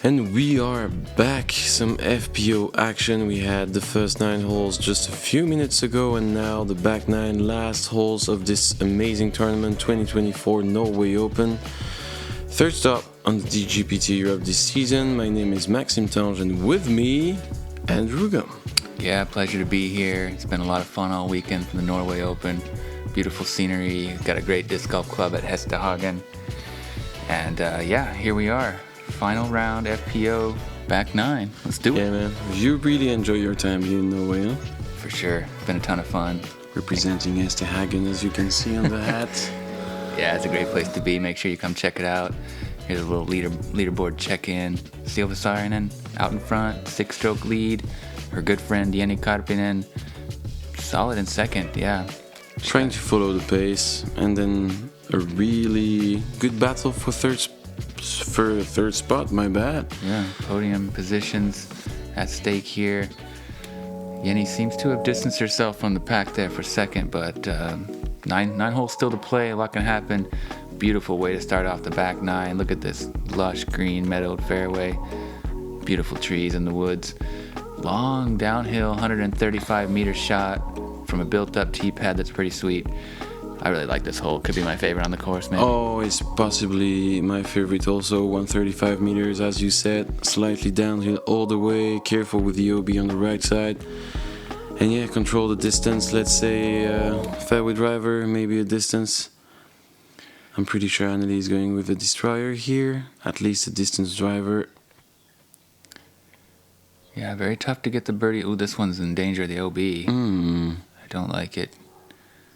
And we are back. Some FPO action. We had the first 9 holes just a few minutes ago, and now the back 9 last holes of this amazing tournament 2024 Norway Open. Third stop on the DGPT Europe this season. My name is Maxime, and with me, Andrew Gum. Yeah, pleasure to be here. It's been a lot of fun all weekend for the Norway Open. Beautiful scenery. Got a great disc golf club at Hestehagen. And here we are. Final round FPO back 9. Let's do it. Yeah, man. You really enjoy your time here in Norway, huh? For sure. Been a ton of fun. Representing Hestehagen, as you can see on the hat. Yeah, it's a great place to be. Make sure you come check it out. Here's a little leaderboard check-in. Silva Saarinen out in front, 6-stroke lead. Her good friend Jenni Karppinen, solid in second, yeah. Trying to follow the pace, and then a really good battle for third spot, my bad. Yeah, podium positions at stake here. Jenni seems to have distanced herself from the pack there for second, but nine holes still to play, a lot can happen. Beautiful way to start off the back 9. Look at this lush green meadowed fairway. Beautiful trees in the woods. Long downhill 135 meter shot from a built-up tee pad that's pretty sweet. I really like this hole. Could be my favorite on the course, man. Oh, it's possibly my favorite also. 135 meters, as you said. Slightly downhill all the way. Careful with the OB on the right side. And yeah, control the distance. Let's say fairway driver, maybe a distance. I'm pretty sure Anneli is going with a destroyer here. At least a distance driver. Yeah, very tough to get the birdie. Ooh, this one's in danger of the OB. I don't like it.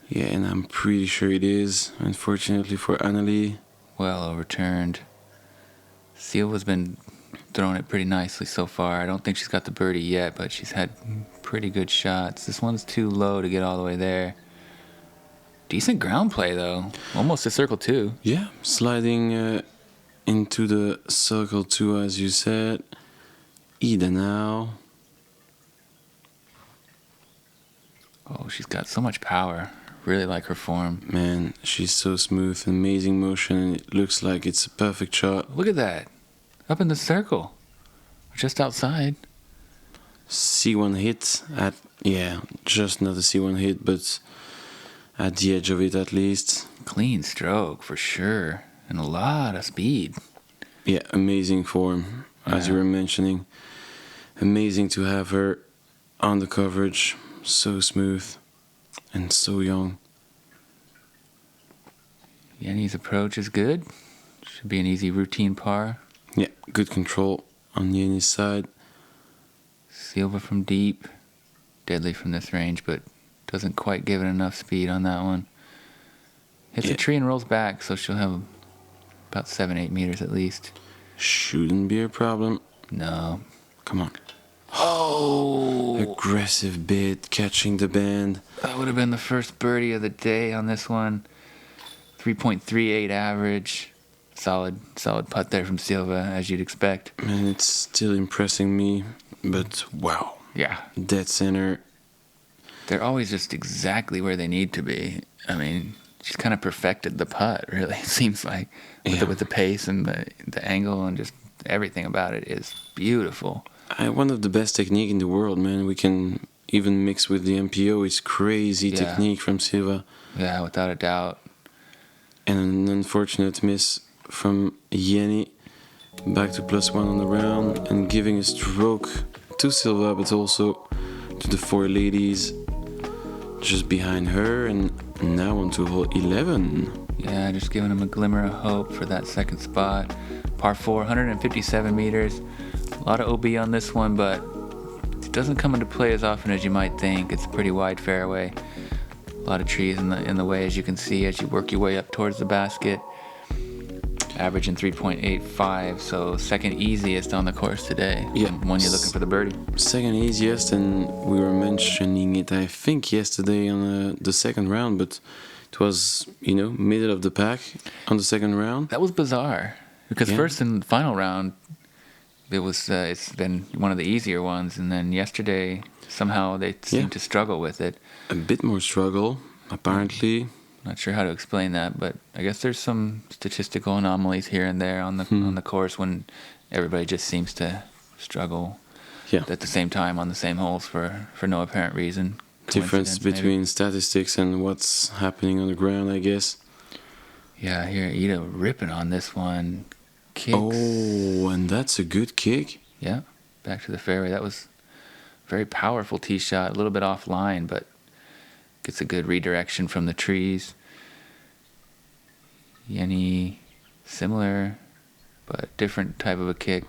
Yeah, and I'm pretty sure it is, unfortunately for Anneli. Well overturned. Silva's been throwing it pretty nicely so far. I don't think she's got the birdie yet, but she's had pretty good shots. This one's too low to get all the way there. Decent ground play, though. Almost a circle 2. Yeah, sliding into the circle 2, as you said. Ida now. Oh, she's got so much power. Really like her form. Man, she's so smooth, amazing motion, and it looks like it's a perfect shot. Look at that. Up in the circle. Just outside. C1 hit at, just not a C1 hit, but at the edge of it at least. Clean stroke, for sure. And a lot of speed. Yeah, amazing form, as you were mentioning. Amazing to have her on the coverage. So smooth and so young. Jenni's approach is good. Should be an easy routine par. Yeah, good control on Jenni's side. Silva from deep. Deadly from this range, but doesn't quite give it enough speed on that one. Hits a tree and rolls back, so she'll have about 7-8 meters at least. Shouldn't be a problem. No. Come on. Oh! Aggressive bit, catching the band. That would have been the first birdie of the day on this one. 3.38 average. Solid putt there from Silva, as you'd expect. Man, it's still impressing me, but wow. Yeah. Dead center. They're always just exactly where they need to be. I mean, she's kind of perfected the putt, really, it seems like. With the pace and the angle and just everything about it is beautiful. One of the best technique in the world, man. We can even mix with the MPO. It's crazy technique from Silva. Yeah, without a doubt. And an unfortunate miss from Jenni. Back to +1 on the round and giving a stroke to Silva, but also to the 4 ladies just behind her. And now on to hole 11. Yeah, just giving them a glimmer of hope for that second spot. Par 4, 157 meters. A lot of OB on this one, but it doesn't come into play as often as you might think. It's a pretty wide fairway. A lot of trees in the way, as you can see, as you work your way up towards the basket. Averaging 3.85, so second easiest on the course today. Yeah. When you're looking for the birdie. Second easiest, and we were mentioning it, I think, yesterday on the second round, but it was, middle of the pack on the second round. That was bizarre, because first and final round, it's been one of the easier ones, and then yesterday somehow they seemed to struggle with it. A bit more struggle, apparently. Not sure how to explain that, but I guess there's some statistical anomalies here and there on the course when everybody just seems to struggle at the same time on the same holes for no apparent reason. Difference between statistics and what's happening on the ground, I guess. Yeah, here Ida ripping on this one. Kicks. Oh, and that's a good kick. Yeah, back to the fairway. That was a very powerful tee shot, a little bit offline, but gets a good redirection from the trees. Jenni, similar, but different type of a kick.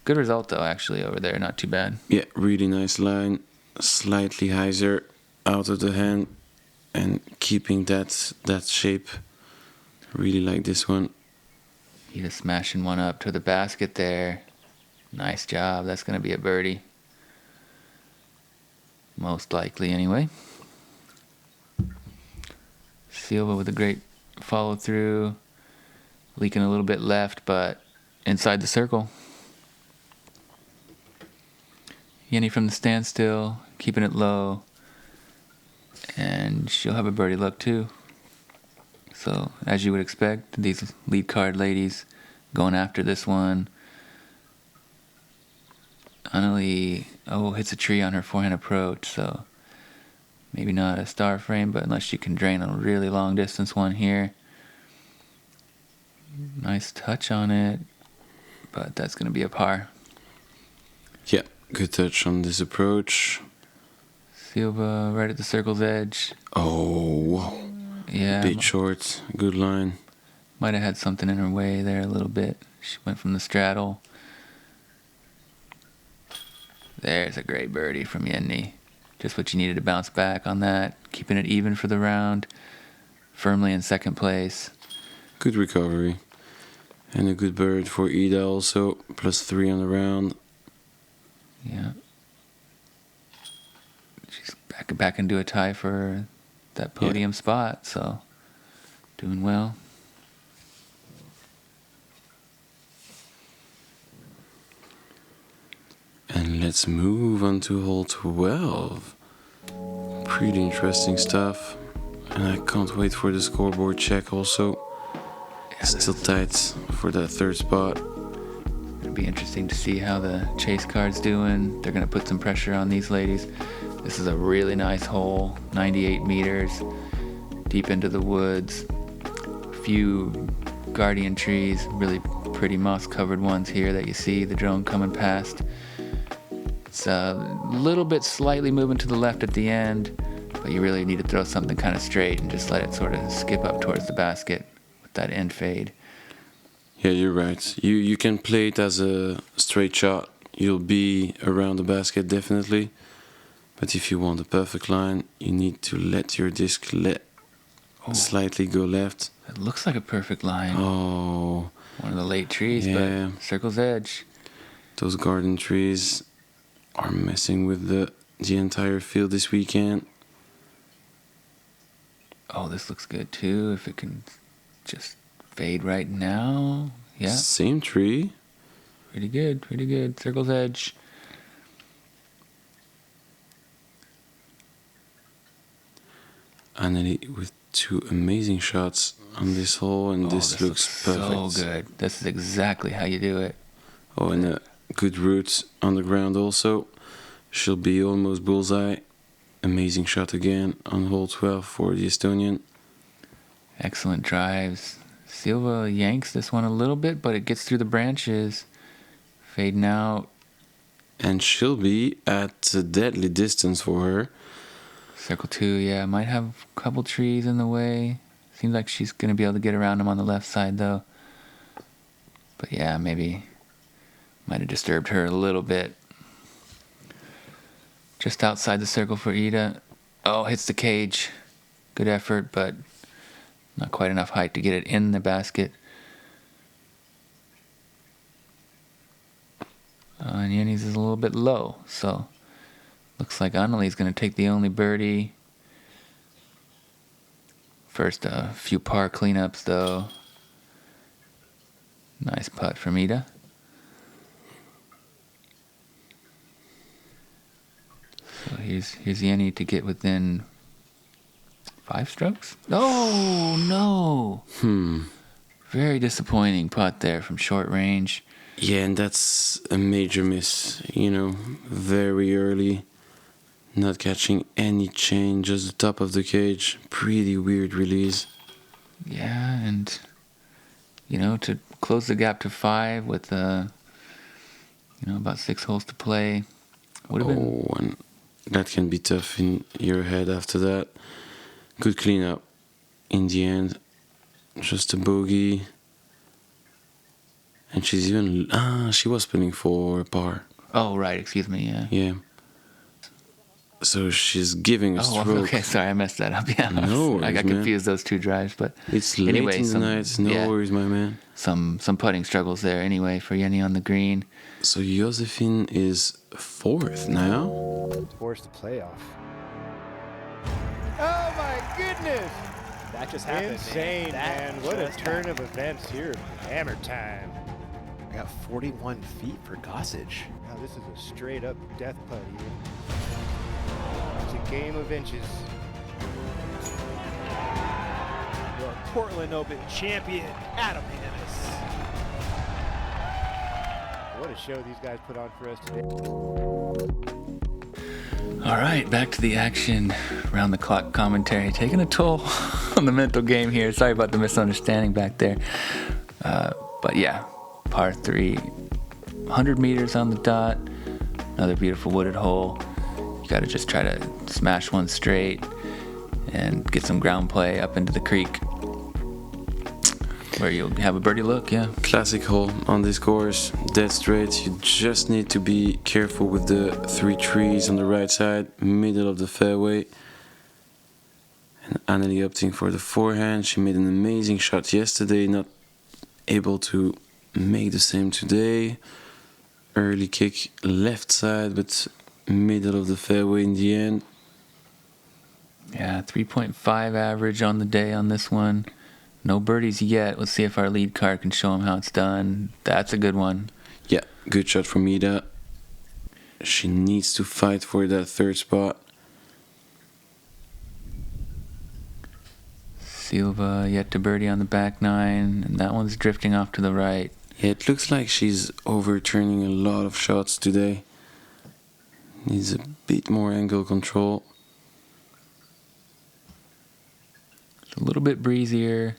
Good result, though, actually, over there. Not too bad. Yeah, really nice line. Slightly hyzer out of the hand and keeping that shape. Really like this one. Ida smashing one up to the basket there. Nice job. That's going to be a birdie. Most likely, anyway. Silva with a great follow through. Leaking a little bit left, but inside the circle. Jenni from the standstill, keeping it low. And she'll have a birdie look too. So, as you would expect, these lead card ladies going after this one. Anneli, hits a tree on her forehand approach, so maybe not a star frame, but unless she can drain a really long distance one here. Nice touch on it, but that's going to be a par. Yeah, good touch on this approach. Silva right at the circle's edge. Oh, yeah, bit short, good line. Might have had something in her way there a little bit. She went from the straddle. There's a great birdie from Jenni. Just what you needed to bounce back on that. Keeping it even for the round. Firmly in second place. Good recovery. And a good bird for Ida also. +3 on the round. Yeah. She's back into a tie for that podium spot, so doing well. And let's move on to hole 12. Pretty interesting stuff. And I can't wait for the scoreboard check also. Still tight for that third spot. It'll be interesting to see how the chase card's doing. They're going to put some pressure on these ladies. This is a really nice hole, 98 meters, deep into the woods. A few guardian trees, really pretty moss-covered ones here that you see the drone coming past. It's a little bit slightly moving to the left at the end, but you really need to throw something kind of straight and just let it sort of skip up towards the basket with that end fade. Yeah, you're right. You can play it as a straight shot. You'll be around the basket definitely. But if you want a perfect line, you need to let your disc slightly go left. It looks like a perfect line. Oh. One of the late trees, but circle's edge. Those garden trees are messing with the entire field this weekend. Oh, this looks good too. If it can just fade right now. Yeah. Same tree. Pretty good, pretty good. Circle's edge. Anneli with 2 amazing shots on this hole, and this looks perfect. So good. This is exactly how you do it. Oh, and a good route on the ground also. She'll be almost bullseye. Amazing shot again on hole 12 for the Estonian. Excellent drives. Silva yanks this one a little bit, but it gets through the branches. Fading out. And she'll be at a deadly distance for her. Circle 2, might have a couple trees in the way. Seems like she's going to be able to get around them on the left side, though. But yeah, maybe might have disturbed her a little bit. Just outside the circle for Ida. Oh, hits the cage. Good effort, but not quite enough height to get it in the basket. And Jenni's is a little bit low, so looks like Anneli's going to take the only birdie. First, a few par cleanups, though. Nice putt from Ida. So here's Jenni to get within 5 strokes. Oh, no. Hmm. Very disappointing putt there from short range. Yeah, and that's a major miss. Very early, not catching any chain, just the top of the cage. Pretty weird release. Yeah, and to close the gap to 5 with about 6 holes to play would have been. And that can be tough in your head after that. Good cleanup in the end. Just a bogey. And she's even... she was putting for par. Oh, right, excuse me, yeah. Yeah. So she's giving a stroke. Okay, sorry, I messed that up. Yeah, No worries, I got confused those 2 drives, but it's late anyway, in the night. No worries, my man. Some putting struggles there anyway for Jenni on the green. So Josephine is 4th now. Forced the playoff. Oh my goodness! That just happened. Insane, man. What a turn of events here. Hammer time. I got 41 feet for Gossage. Now this is a straight up death putt here. It's a game of inches. Your Portland Open champion, Adam Hannes. What a show these guys put on for us today. All right, back to the action. Round the clock commentary taking a toll on the mental game here. Sorry about the misunderstanding back there. But yeah, par 3, 100 meters on the dot. Another beautiful wooded hole. You got to just try to smash one straight and get some ground play up into the creek where you'll have a birdie look, yeah. Classic hole on this course. Dead straight. You just need to be careful with the 3 trees on the right side, middle of the fairway. And Anneli opting for the forehand. She made an amazing shot yesterday, not able to make the same today. Early kick left side, but middle of the fairway in the end. Yeah, 3.5 average on the day on this one. No birdies yet. Let's see if our lead card can show them how it's done. That's a good one. Yeah, good shot from Ida. She needs to fight for that 3rd spot. Silva yet to birdie on the back 9, and that one's drifting off to the right. Yeah, it looks like she's overturning a lot of shots today. Needs a bit more angle control. It's a little bit breezier.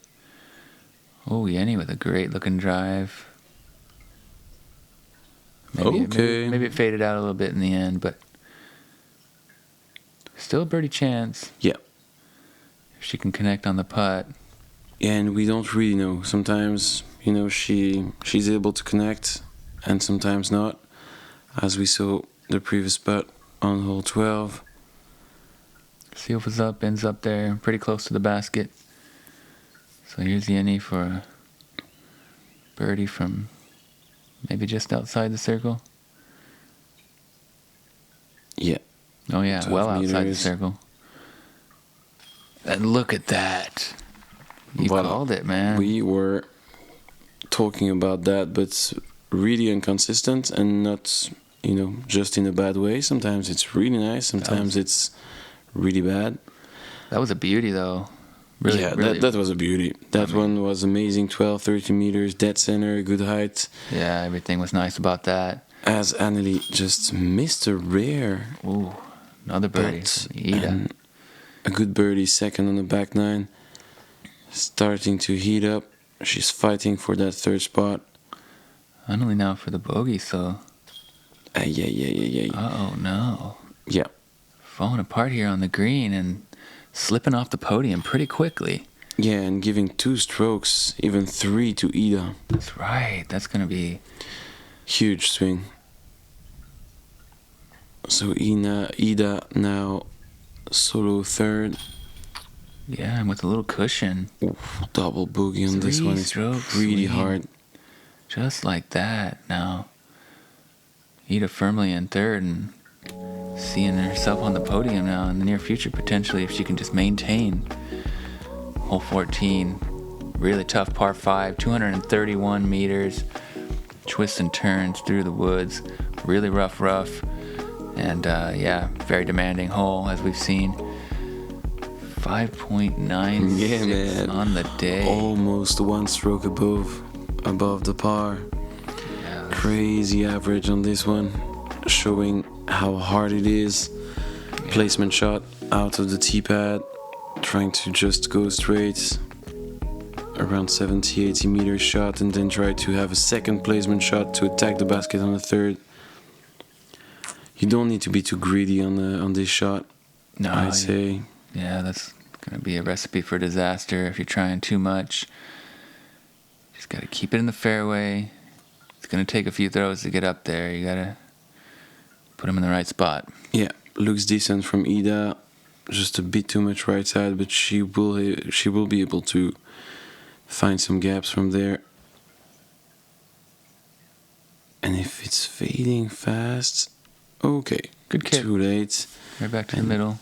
Oh, Jenni with a great looking drive. Maybe it faded out a little bit in the end, but still a birdie chance. Yeah. If she can connect on the putt. Yeah, and we don't really know. Sometimes, she's able to connect, and sometimes not. As we saw the previous putt on hole 12. Silva's up, ends up there, pretty close to the basket. So here's Jenni for a birdie from maybe just outside the circle. Yeah. Oh yeah, well outside the meters. circle. And look at that. You called it, man. We were talking about that, but really inconsistent and not, just in a bad way. Sometimes it's really nice, sometimes it's really bad. That was a beauty, though. Really, yeah, really. That was a beauty. That one was amazing. 12, 13 meters, dead center, good height. Yeah, everything was nice about that. As Anneli just missed a rare. Ooh, another birdie. And a good birdie, 2nd on the back 9. Starting to heat up. She's fighting for that 3rd spot. Anneli now for the bogey, so... Yeah. Uh-oh, no. Yeah. Falling apart here on the green and slipping off the podium pretty quickly. Yeah, and giving 2 strokes, even 3 to Ida. That's right. That's going to be... Huge swing. So Ida now solo 3rd. Yeah, and with a little cushion. Oof, double bogey on this one. It's really hard. Just like that. Now, Ida firmly in 3rd and seeing herself on the podium now in the near future, potentially, if she can just maintain. Hole 14, really tough par 5, 231 meters, twists and turns through the woods, really rough, and very demanding hole as we've seen. 5.96 on the day. Almost 1 stroke above the par. Yeah, crazy average on this one, showing how hard it is. Placement shot out of the tee pad, trying to just go straight around 70-80 meters shot, and then try to have a second placement shot to attack the basket on the third. You don't need to be too greedy on this shot. No, I'd say. Yeah, that's gonna be a recipe for disaster if you're trying too much. Just gotta keep it in the fairway. It's gonna take a few throws to get up there. You gotta put them in the right spot. Yeah, looks decent from Ida. Just a bit too much right side, but she will be able to find some gaps from there. And if it's fading fast, okay, Good kick. too late. Right back to the middle.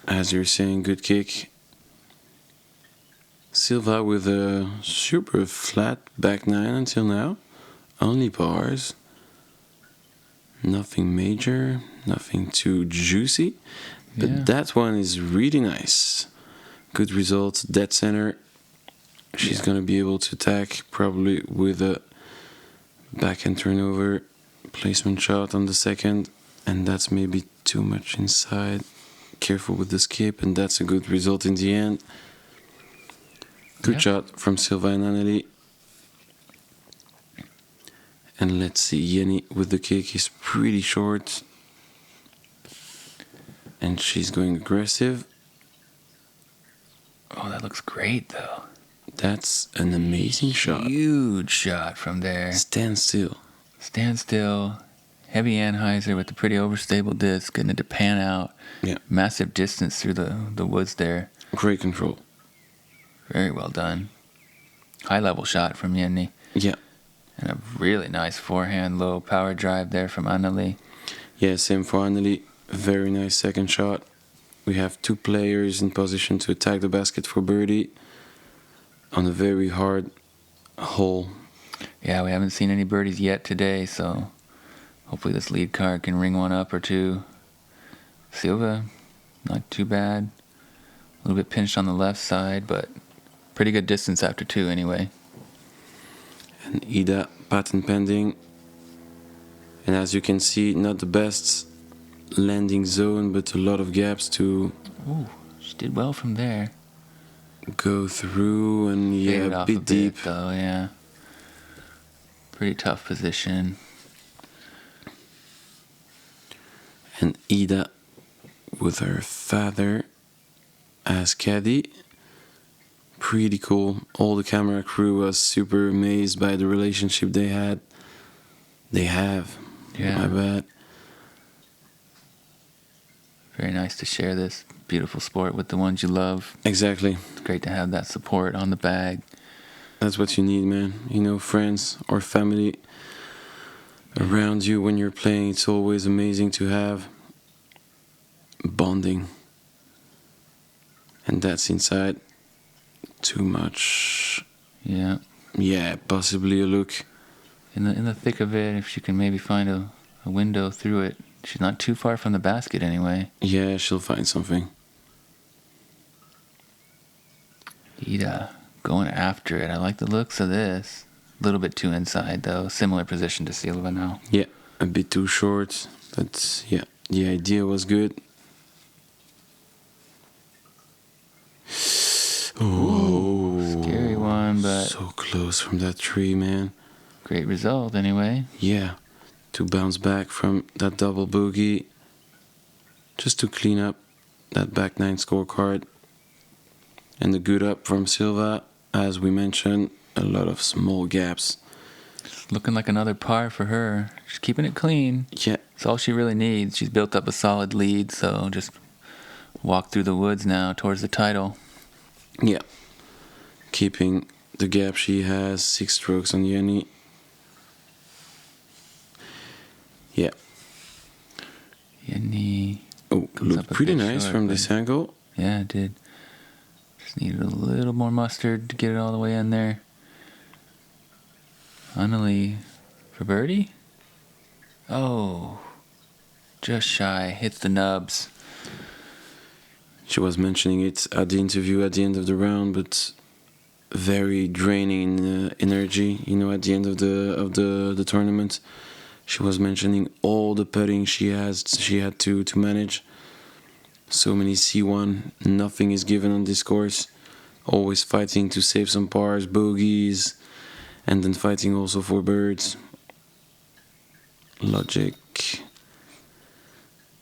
As you're saying, good kick. Silva with a super flat back nine until now. Only pars. Nothing major, nothing too juicy. But Yeah. that one is really nice. Good result, dead center. She's going to be able to attack probably with a backhand turnover, placement shot on the second. And that's maybe too much inside. Careful with the skip, and that's a good result in the end. Good Yeah. shot from Silva and Anneli. And let's see, Jenni with the kick is pretty short. And she's going aggressive. Oh, that looks great though. That's an amazing shot. Huge shot from there. Stand still. Stand still. Heavy anhyzer with the pretty overstable disc, getting it to pan out. Yeah. Massive distance through the woods there. Great control. Very well done. High level shot from Jenni. Yeah. And a really nice forehand low power drive there from Anneli. Yeah, same for Anneli. Very nice second shot. We have two players in position to attack the basket for birdie on a very hard hole. Yeah, we haven't seen any birdies yet today, so hopefully this lead card can ring one up or two. Silva, not too bad. A little bit pinched on the left side, but pretty good distance after two anyway. And Ida, patent pending. And as you can see, not the best landing zone, but a lot of gaps to Ooh, she did well from there. go through, and Faded yeah, a off bit deep. though, yeah. Pretty tough position. And Ida with her father as caddy. Pretty cool. All the camera crew was super amazed by the relationship they had. They have. Yeah. My bad. Very nice to share this beautiful sport with the ones you love. Exactly. It's great to have that support on the bag. That's what you need, man. You know, friends or family around you when you're playing. It's always amazing to have bonding. And that's inside. Too much. Yeah. Yeah, possibly a look. In the thick of it, if she can maybe find a window through it. She's not too far from the basket anyway. Yeah, she'll find something. Ida going after it. I like the looks of this. A little bit too inside though. Similar position to Silva now. Yeah, a bit too short. But yeah, the idea was good. Oh, Scary one, but so close from that tree, man. great result anyway. Yeah, to bounce back from that double bogey, just to clean up that back nine scorecard. And the good up from Silva, as we mentioned, a lot of small gaps. Looking like another par for her. She's keeping it clean. Yeah, It's all she really needs. She's built up a solid lead, so just walk through the woods now towards the title. yeah. Keeping the gap she has, 6 strokes on Jenni. Yeah. Jenni. Oh, Comes looked up a pretty bit nice short, from but- this angle. Yeah, it did. Just needed a little more mustard to get it all the way in there. Anneli for birdie? Oh, just shy. Hits the nubs. She was mentioning it at the interview at the end of the round, but very draining energy. You know, at the end of the tournament, she was mentioning all the putting she had to manage. So many C1, nothing is given on this course. Always fighting to save some pars, bogeys, and then fighting also for birds. Logic.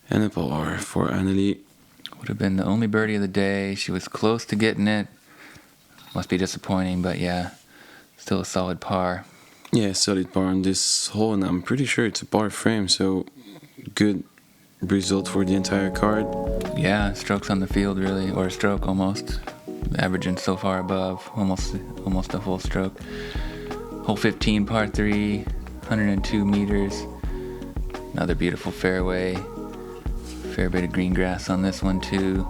And a par for Anneli. Would have been the only birdie of the day. She was close to getting it. Must be disappointing, but yeah, still a solid par. Yeah, solid par on this hole, and I'm pretty sure it's a par frame, so good result for the entire card. Yeah, strokes on the field really, or a stroke almost. Averaging so far above, almost a full stroke. Hole 15, par 3, 102 meters. Another beautiful fairway. Fair bit of green grass on this one too.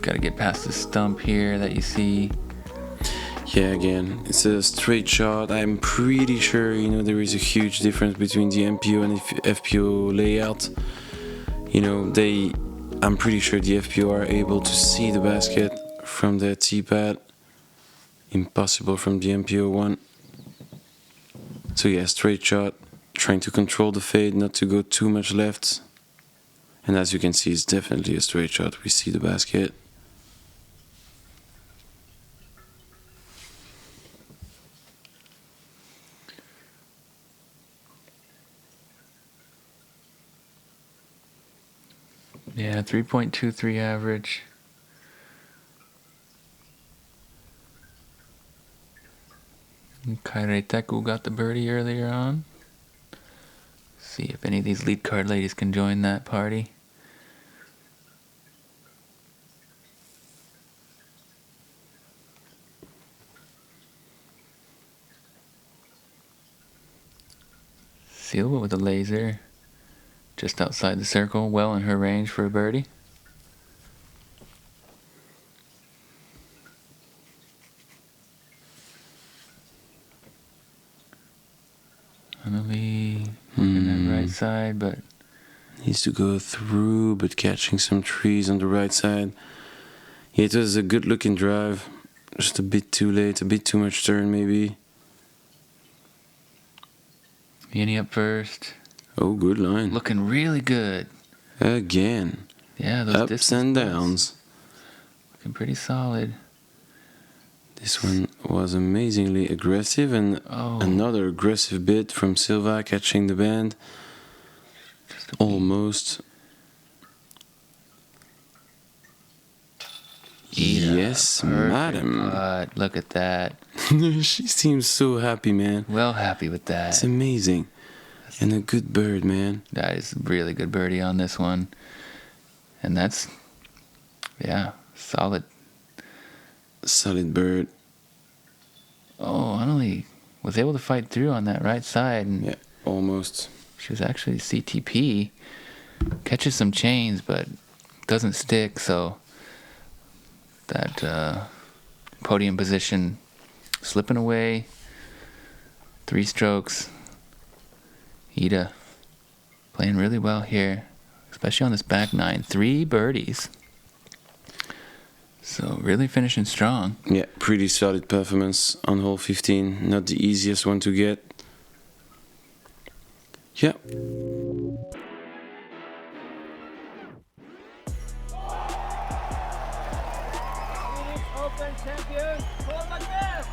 Got to get past the stump here that you see. Yeah, again, it's a straight shot. I'm pretty sure, you know, there is a huge difference between the MPO and FPO layout. You know, I'm pretty sure the FPO are able to see the basket from their tee pad. Impossible from the MPO one. So yeah, straight shot. Trying to control the fade, not to go too much left. And as you can see, it's definitely a straight shot. We see the basket. Yeah, 3.23 average. Kaireteku got the birdie earlier on. See if any of these lead card ladies can join that party. Silva with a laser. Just outside the circle, well in her range for a birdie. Anneli in that right side, but needs to go through, but catching some trees on the right side. Yeah, it was a good looking drive. Just a bit too late, a bit too much turn maybe. Jenni up first. Oh, good line. Looking really good. Again. Yeah, those ups and downs. Looking pretty solid. This one was amazingly aggressive, and another aggressive bit from Silva catching the band. Almost. Yes, madam. Putt. Look at that. She seems so happy, man. Well happy with that. It's amazing. And a good bird, man. That is a really good birdie on this one. And that's, yeah, solid. Solid bird. Oh, Anneli was able to fight through on that right side. And yeah, almost. She was actually CTP. Catches some chains, but doesn't stick, so that podium position slipping away. 3 strokes. Ida playing really well here, especially on this back 9. 3 birdies. So really finishing strong. Yeah, pretty solid performance on hole 15. Not the easiest one to get. Yeah. Open champion, Karppinen.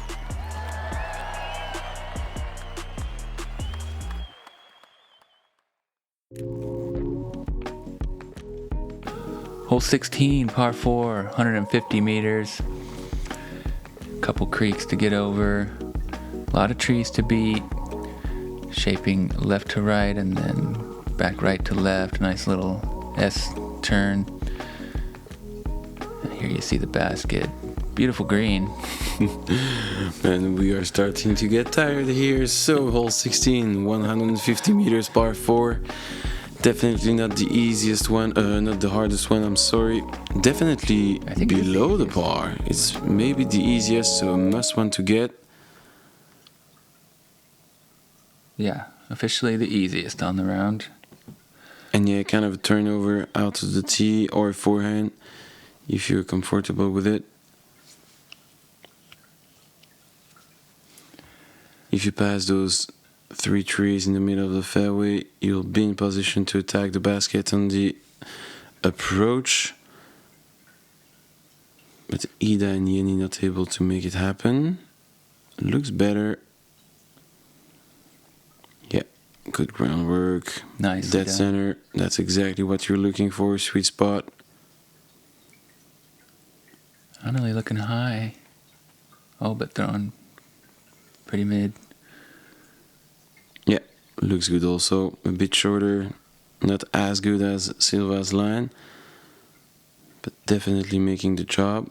Hole 16, par 4, 150 meters. Couple creeks to get over. A lot of trees to beat. Shaping left to right and then back right to left. Nice little S turn. And here you see the basket. Beautiful green. And we are starting to get tired here. So hole 16, 150 meters, par 4. Definitely not the easiest one, not the hardest one, I'm sorry. Definitely below the par. It's maybe the easiest, so a must one to get. Yeah, officially the easiest on the round. And yeah, kind of a turnover out of the tee or forehand, if you're comfortable with it. if you pass those 3 trees in the middle of the fairway, you'll be in position to attack the basket on the approach. But Ida and Jenni not able to make it happen. Looks better. Yeah, good groundwork. Nice. Dead center. That's exactly what you're looking for. Sweet spot. Anneli looking high. Oh, but throwing pretty mid. Yeah, looks good also. A bit shorter. Not as good as Silva's line. But definitely making the job.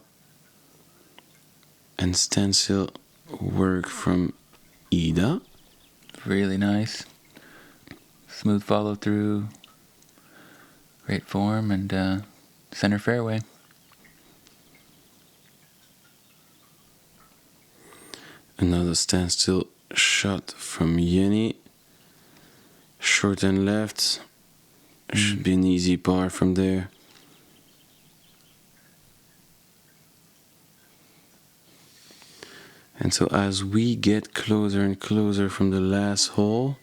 And standstill work from Ida. Really nice. Smooth follow through. Great form and center fairway. Another standstill shot from Jenni. Short and left. Should be an easy par from there. And so as we get closer and closer from the last hole,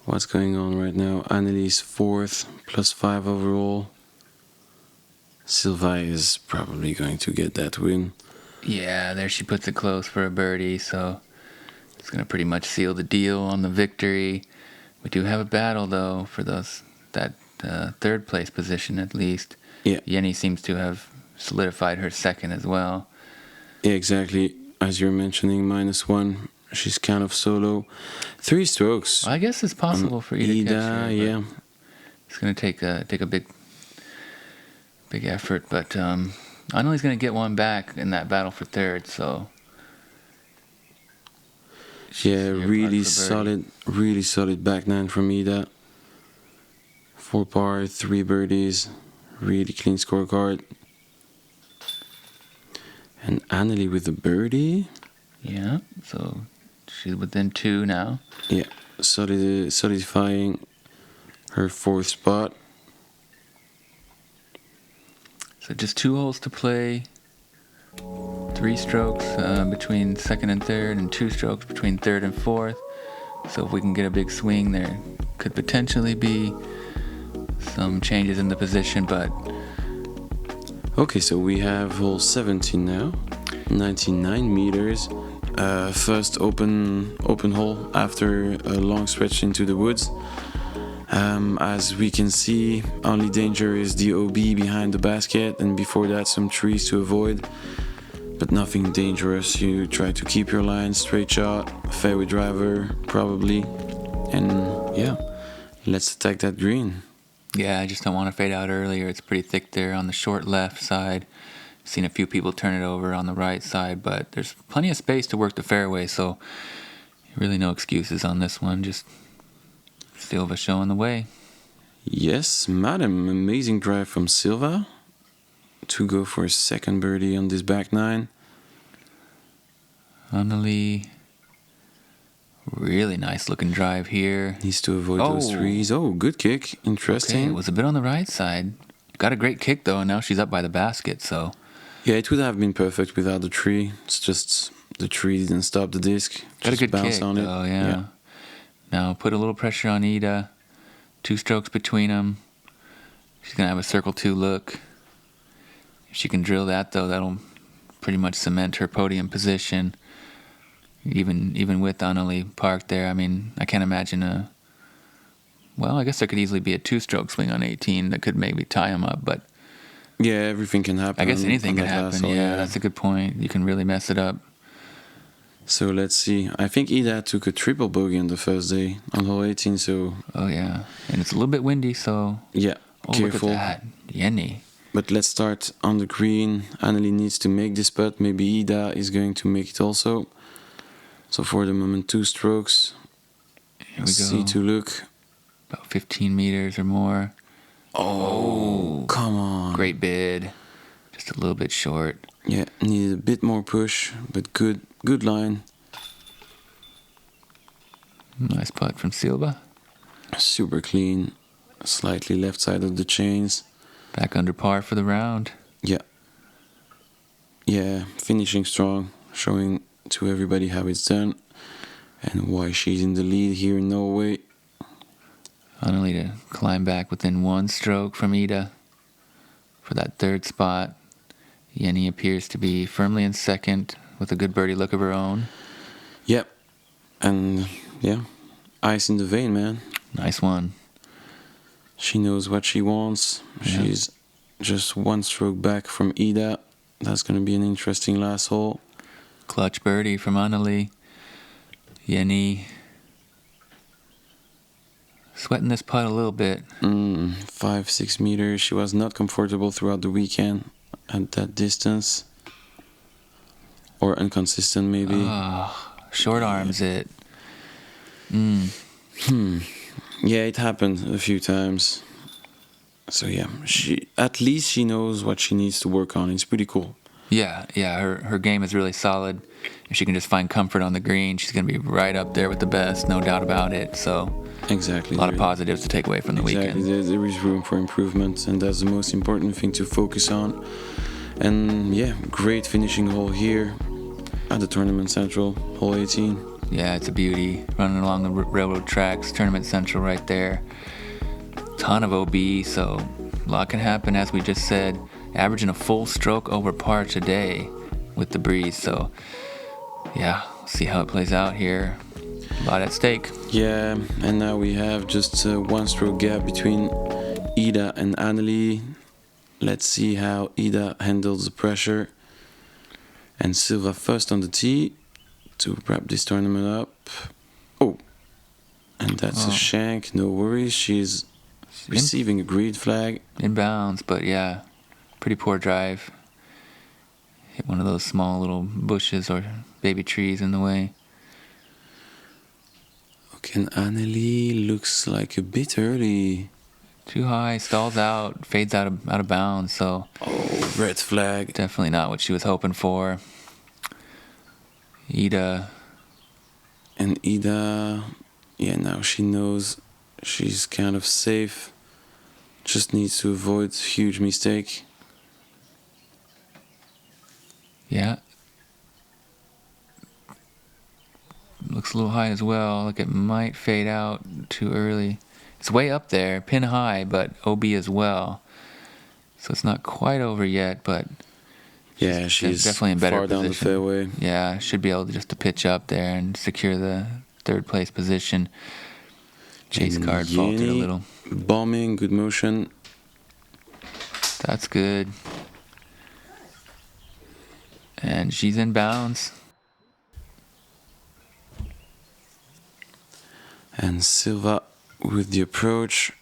what's going on right now? Anneli's 4th, +5 overall. Silva is probably going to get that win. Yeah, there she puts it close for a birdie, so it's going to pretty much seal the deal on the victory. We do have a battle, though, for that 3rd place position at least. Yeah. Jenni seems to have solidified her 2nd as well. Yeah, exactly. As you're mentioning, -1. She's kind of solo. 3 strokes. Well, I guess it's possible for Ida to catch her, but yeah. It's going to take a big effort, but Anneli's going to get one back in that battle for 3rd, so... Yeah, really solid back 9 from Ida. 4 par, 3 birdies. Really clean scorecard. And Anneli with the birdie. Yeah, so she's within 2 now. Yeah, solidifying her 4th spot. So just 2 holes to play. 3 strokes between 2nd and 3rd, and 2 strokes between 3rd and 4th. So if we can get a big swing, there could potentially be some changes in the position, but... Okay, so we have hole 17 now. 99 meters. First open hole after a long stretch into the woods. As we can see, only danger is the OB behind the basket, and before that some trees to avoid. But nothing dangerous. You try to keep your line, straight shot, fairway driver probably. And yeah, let's attack that green. Yeah, I just don't want to fade out earlier. It's pretty thick there on the short left side. Seen a few people turn it over on the right side, but there's plenty of space to work the fairway, so really no excuses on this one. Just Silva showing the way. Yes, madam. Amazing drive from Silva to go for a 2nd birdie on this back 9. Anneli, really nice looking drive here. Needs to avoid those trees. Oh, good kick. Interesting. Okay, it was a bit on the right side. Got a great kick though, and now she's up by the basket, so... Yeah, it would have been perfect without the tree. It's just the tree didn't stop the disc. Got a good bounce kick on it. though, yeah. Now put a little pressure on Ida. 2 strokes between them. She's going to have a circle 2 look. If she can drill that though, that'll pretty much cement her podium position. Even with Anneli parked there, I mean, I can't imagine well, I guess there could easily be a 2-stroke swing on 18 that could maybe tie them up, but... Yeah, everything can happen. I guess anything can happen, yeah, that's a good point. You can really mess it up. So let's see. I think Ida took a triple bogey on the first day on hole 18, so... Oh, yeah. And it's a little bit windy, so... Yeah, careful. Look at that. Jenni. But let's start on the green. Anneli needs to make this putt. Maybe Ida is going to make it also. So for the moment, 2 strokes. Here we go. See to look. About 15 meters or more. Oh, come on. Great bid. Just a little bit short. Yeah, needed a bit more push, but good line. Nice putt from Silva. Super clean. Slightly left side of the chains. Back under par for the round. Yeah. Yeah, finishing strong. Showing to everybody how it's done and why she's in the lead here in Norway. Anneli to climb back within 1 stroke from Ida for that 3rd spot. Jenni appears to be firmly in 2nd with a good birdie look of her own. Yep. And yeah, ice in the vein, man. Nice one. She knows what she wants. Yeah. She's just 1 stroke back from Ida. That's going to be an interesting last hole. Clutch birdie from Anneli. Jenni sweating this putt a little bit. 5-6 meters. She was not comfortable throughout the weekend at that distance. Or inconsistent, maybe. Short arms it. Yeah, it happened a few times. So yeah, at least she knows what she needs to work on. It's pretty cool. Yeah, her game is really solid. If she can just find comfort on the green, she's going to be right up there with the best, no doubt about it. So exactly, a lot of positives to take away from the weekend. There is room for improvement, and that's the most important thing to focus on. And yeah, great finishing hole here at the Tournament Central, hole 18. Yeah, it's a beauty. Running along the railroad tracks, Tournament Central right there. Ton of OB, so a lot can happen, as we just said. Averaging a full stroke over par today with the breeze. So yeah, see how it plays out here. A lot at stake. Yeah, and now we have just a 1 stroke gap between Ida and Anneli. Let's see how Ida handles the pressure. And Silva first on the tee to wrap this tournament up. Oh, and that's a shank. No worries. She's receiving a green flag. Inbounds, but yeah, pretty poor drive. Hit one of those small little bushes or baby trees in the way. Okay, and Anneli looks like a bit early. Too high, stalls out, fades out of bounds. So red flag. Definitely not what she was hoping for. Ida. And Ida, yeah, now she knows she's kind of safe. Just needs to avoid huge mistake. Yeah. Looks a little high as well. Like it might fade out too early. It's way up there, pin high, but OB as well. So it's not quite over yet, but yeah, she's definitely in better far position. Down the fairway. Yeah, should be able to pitch up there and secure the 3rd place position. Chase and card Jenni, faltered a little. Bombing, good motion. That's good. And she's in bounds. And Silva with the approach.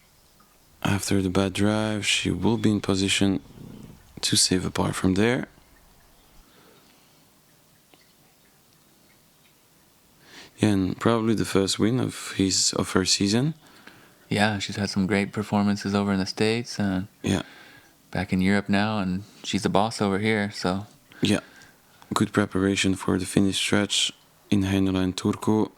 After the bad drive, she will be in position to save a par from there. Yeah, and probably the first win of her season. Yeah, she's had some great performances over in the States and back in Europe now, and she's the boss over here. So yeah, good preparation for the finish stretch in Heinola and Turku.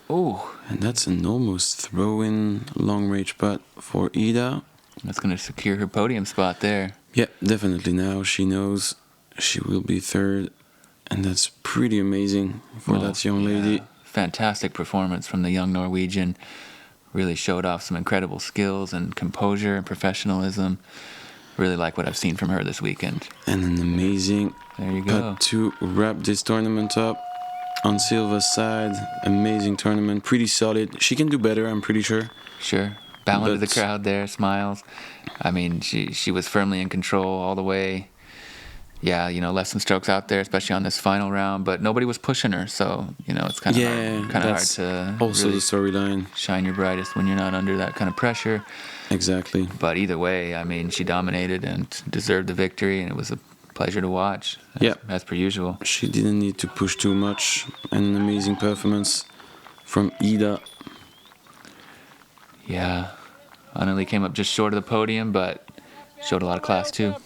Oh, and that's an almost throw-in long-range putt for Ida. That's going to secure her podium spot there. Yeah, definitely. Now she knows she will be 3rd, and that's pretty amazing for that young lady. Fantastic performance from the young Norwegian. Really showed off some incredible skills and composure and professionalism. Really like what I've seen from her this weekend. And an amazing putt to wrap this tournament up. On Silva's side, amazing tournament, pretty solid. She can do better, I'm pretty sure. Sure. Bowing to the crowd there, smiles. I mean, she was firmly in control all the way. Yeah, left some strokes out there, especially on this final round, but nobody was pushing her, so, it's kind of hard to also really the storyline. Shine your brightest when you're not under that kind of pressure. Exactly. But either way, I mean, she dominated and deserved the victory, and it was a pleasure to watch, as per usual. She didn't need to push too much. An amazing performance from Ida. Yeah. Anneli came up just short of the podium, but showed a lot of class too.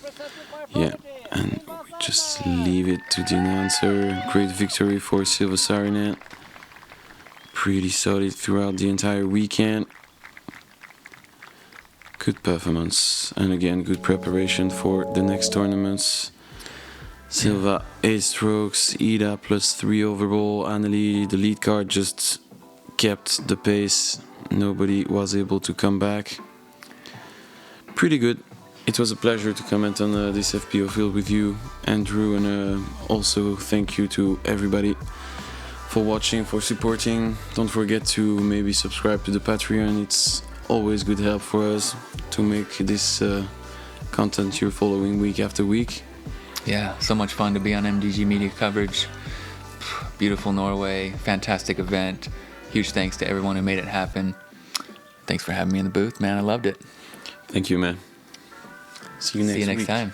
Yeah, and we just leave it to the announcer. Great victory for Silva Saarinen. Pretty solid throughout the entire weekend. Good performance, and again, good preparation for the next tournaments. Silva 8 strokes, Ida +3 overall. Anneli, the lead card, just kept the pace. Nobody was able to come back. Pretty good. It was a pleasure to comment on this FPO field with you, Andrew, and also thank you to everybody for watching, for supporting. Don't forget to maybe subscribe to the Patreon. It's always good help for us to make this content you're following week after week. Yeah, so much fun to be on MDG media coverage. Beautiful Norway, fantastic event. Huge thanks to everyone who made it happen. Thanks for having me in the booth, man. I loved it. Thank you, man. See you next time.